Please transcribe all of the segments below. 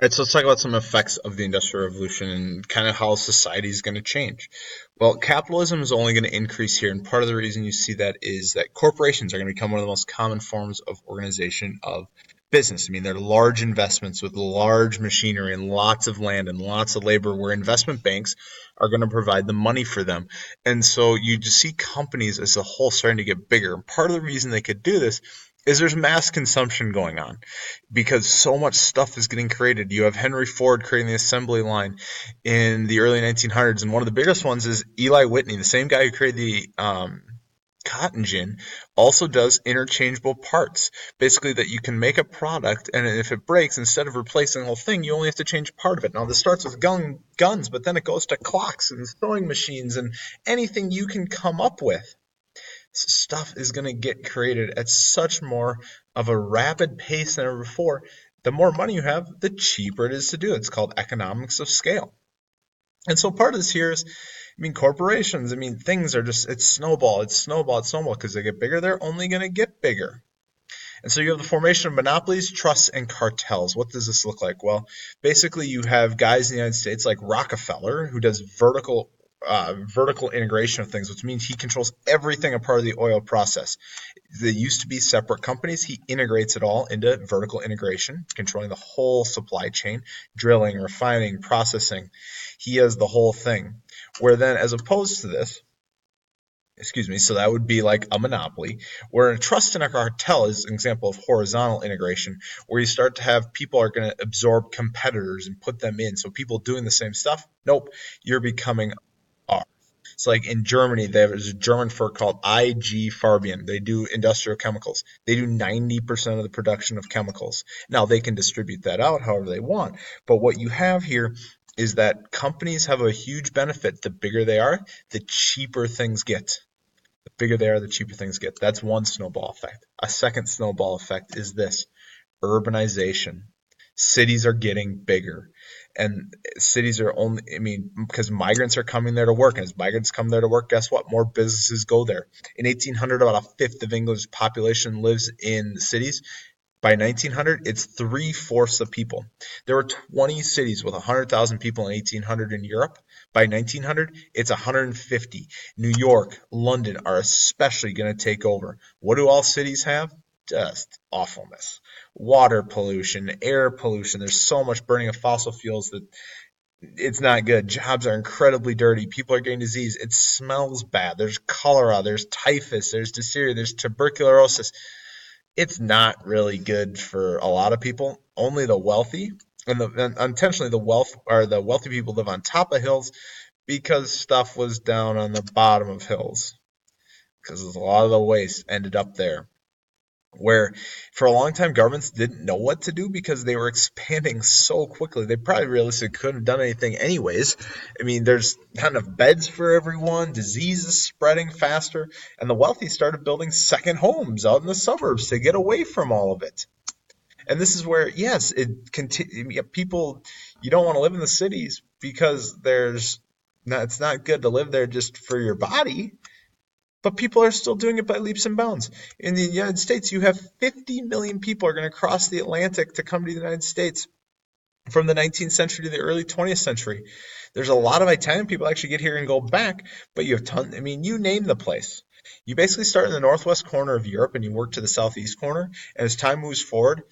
Right, so let's talk about some effects of the Industrial Revolution and kind of how society is going to change. Well, capitalism is only going to increase here, and part of the reason you see that is that corporations are going to become one of the most common forms of organization of business. I mean, they're large investments with large machinery and lots of land and lots of labor, where investment banks are going to provide the money for them. And so you just see companies as a whole starting to get bigger. And part of the reason they could do this is there's mass consumption going on because so much stuff is getting created. You have Henry Ford creating the assembly line in the early 1900s, and one of the biggest ones is Eli Whitney, the same guy who created the cotton gin, also does interchangeable parts. Basically, that you can make a product, and if it breaks, instead of replacing the whole thing, you only have to change part of it. Now, this starts with guns, but then it goes to clocks and sewing machines and anything you can come up with. Stuff is going to get created at such more of a rapid pace than ever before. The more money you have, the cheaper it is to do. It's called economics of scale. And so part of this here is, corporations, things are just, it's snowball, because they get bigger, they're only going to get bigger. And so you have the formation of monopolies, trusts, and cartels. What does this look like? Well, basically you have guys in the United States like Rockefeller, who does vertical integration of things, which means he controls everything a part of the oil process. They used to be separate companies. He integrates it all into vertical integration, controlling the whole supply chain, drilling, refining, processing. He has the whole thing. Where then, as opposed to this, so that would be like a monopoly, where a trust and a cartel is an example of horizontal integration, where you start to have people are going to absorb competitors and put them in. So people doing the same stuff, nope, you're becoming ours. It's like in Germany, there's a German firm called IG Farben. They do industrial chemicals. They do 90% of the production of chemicals. Now they can distribute that out however they want, but what you have here is that companies have a huge benefit. The bigger they are, the cheaper things get. The bigger they are, the cheaper things get. That's one snowball effect. A second snowball effect is this: urbanization. Cities are getting bigger. And cities are only, because migrants are coming there to work. And as migrants come there to work, guess what? More businesses go there. In 1800, about a fifth of England's population lives in cities. By 1900, it's three-fourths of people. There were 20 cities with 100,000 people in 1800 in Europe. By 1900, it's 150. New York, London are especially going to take over. What do all cities have? Just awfulness. Water pollution, air pollution. There's so much burning of fossil fuels that it's not good. Jobs are incredibly dirty. People are getting disease. It smells bad. There's cholera, there's typhus, there's dysentery, there's tuberculosis. It's not really good for a lot of people. Only the wealthy, and intentionally the wealthy people live on top of hills because stuff was down on the bottom of hills. Because a lot of the waste ended up there. Where for a long time governments didn't know what to do because they were expanding so quickly. They probably realistically couldn't have done anything anyways. There's not enough beds for everyone, disease is spreading faster, and the wealthy started building second homes out in the suburbs to get away from all of it. And this is where, yes, people, you don't want to live in the cities because it's not good to live there just for your body. But people are still doing it by leaps and bounds. In the United States, you have 50 million people are going to cross the Atlantic to come to the United States from the 19th century to the early 20th century. There's a lot of Italian people actually get here and go back, but you have tons. You name the place. You basically start in the northwest corner of Europe and you work to the southeast corner. And as time moves forward,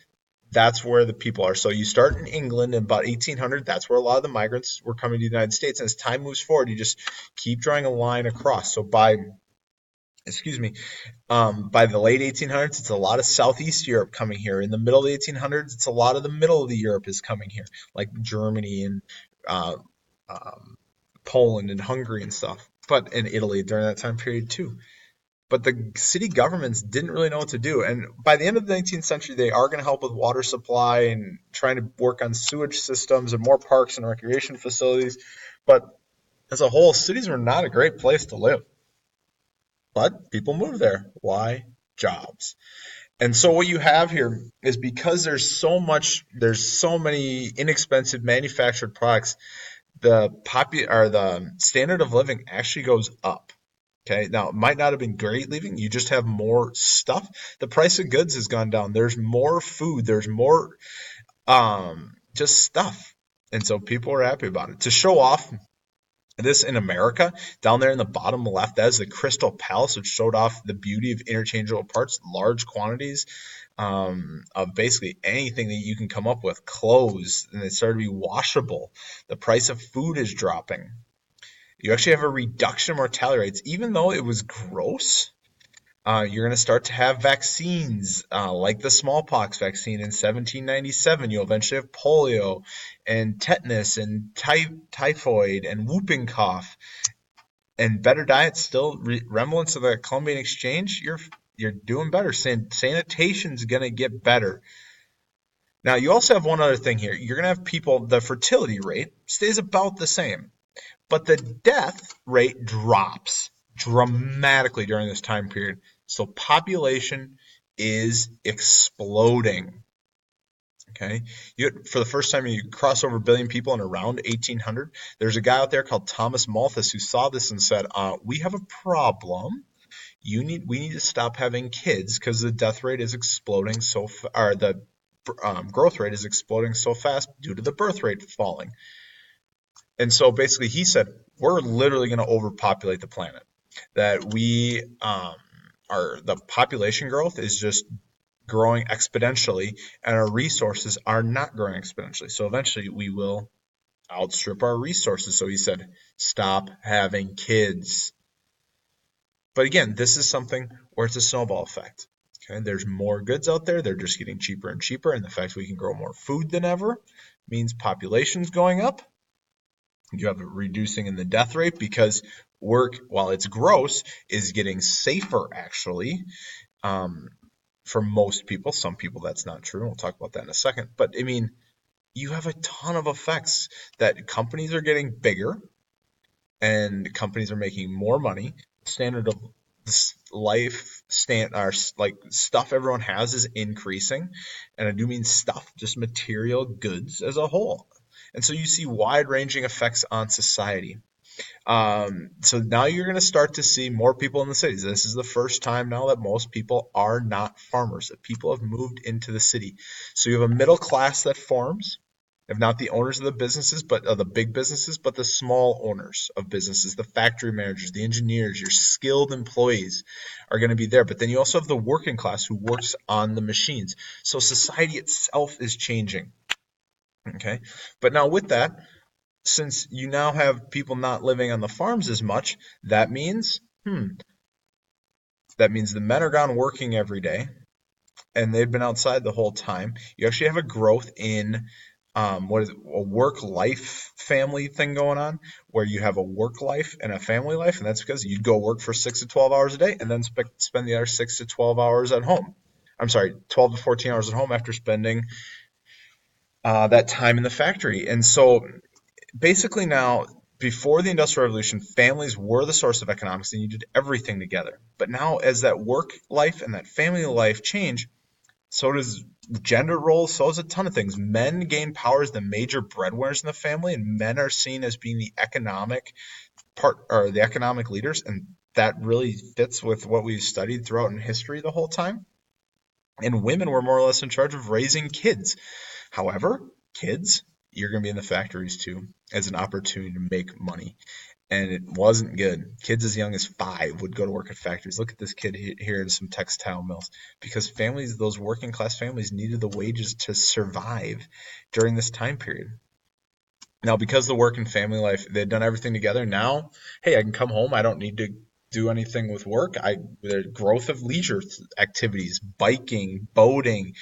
that's where the people are. So you start in England in about 1800. That's where a lot of the migrants were coming to the United States. And as time moves forward, you just keep drawing a line across. So by the late 1800s, it's a lot of Southeast Europe coming here. In the middle of the 1800s, it's a lot of the middle of the Europe is coming here, like Germany and uh, Poland and Hungary and stuff, but in Italy during that time period too. But the city governments didn't really know what to do. And by the end of the 19th century, they are going to help with water supply and trying to work on sewage systems and more parks and recreation facilities. But as a whole, cities were not a great place to live. But people move there. Why? Jobs. And so what you have here is because there's so many inexpensive manufactured products, the standard of living actually goes up. Okay, now it might not have been great living. You just have more stuff. The price of goods has gone down. There's more food. There's more just stuff. And so people are happy about it. To show off this in America, down there in the bottom left, that is the Crystal Palace, which showed off the beauty of interchangeable parts, large quantities of basically anything that you can come up with, clothes, and they started to be washable. The price of food is dropping. You actually have a reduction in mortality rates, even though it was gross. You're going to start to have vaccines like the smallpox vaccine in 1797. You'll eventually have polio and tetanus and typhoid and whooping cough and better diet. Still remnants of the Columbian Exchange. You're doing better. Sanitation's going to get better. Now you also have one other thing here. You're going to have people. The fertility rate stays about the same, but the death rate drops dramatically during this time period. So population is exploding. Okay, for the first time you cross over a billion people in around 1800. There's a guy out there called Thomas Malthus who saw this and said, "We have a problem. We need to stop having kids because the death rate is exploding or the growth rate is exploding so fast due to the birth rate falling." And so basically, he said, "We're literally going to overpopulate the planet. That the population growth is just growing exponentially, and our resources are not growing exponentially. So eventually, we will outstrip our resources." So he said, "Stop having kids." But again, this is something where it's a snowball effect. Okay, there's more goods out there; they're just getting cheaper and cheaper, and the fact we can grow more food than ever means population's going up. You have a reducing in the death rate because work, while it's gross, is getting safer actually. For most people. Some people that's not true. We'll talk about that in a second. But I mean, you have a ton of effects that companies are getting bigger and companies are making more money. Standard of life like stuff everyone has is increasing. And I do mean stuff, just material goods as a whole. And so you see wide-ranging effects on society. So now you're going to start to see more people in the cities. This is the first time now that most people are not farmers, that people have moved into the city. So you have a middle class that forms, if not the owners of the businesses, but of the big businesses, but the small owners of businesses, the factory managers, the engineers, your skilled employees are going to be there. But then you also have the working class who works on the machines. So society itself is changing. Okay. But now with that, since you now have people not living on the farms as much, that means the men are gone working every day, and they've been outside the whole time. You actually have a growth in a work-life family thing going on, where you have a work life and a family life, and that's because you'd go work for 6 to 12 hours a day and then spend the other 6 to 12 hours at home. I'm sorry, 12 to 14 hours at home after spending that time in the factory. And so basically now, before the Industrial Revolution, families were the source of economics and you did everything together. But now as that work life and that family life change, so does gender roles, so does a ton of things. Men gain power as the major breadwinners in the family, and men are seen as being the economic part or the economic leaders, and that really fits with what we've studied throughout in history the whole time. And women were more or less in charge of raising kids. However, kids, you're going to be in the factories too as an opportunity to make money. And it wasn't good. Kids as young as 5 would go to work at factories. Look at this kid here in some textile mills. Because families, those working class families, needed the wages to survive during this time period. Now, because the work and family life, they'd done everything together. Now, hey, I can come home. I don't need to do anything with work. The growth of leisure activities, biking, boating,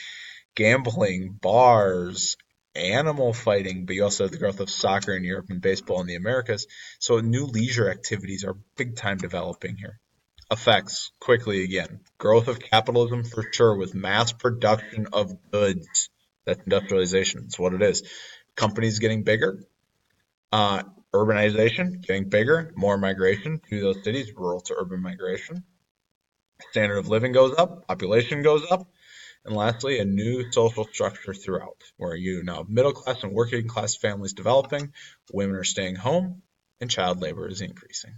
gambling, bars, animal fighting, but you also have the growth of soccer in Europe and baseball in the Americas. So new leisure activities are big time developing here. Effects, quickly again. Growth of capitalism for sure with mass production of goods. That's industrialization. That's what it is. Companies getting bigger. Urbanization getting bigger. More migration to those cities, rural to urban migration. Standard of living goes up. Population goes up. And lastly, a new social structure throughout, where you now have middle class and working class families developing, women are staying home, and child labor is increasing.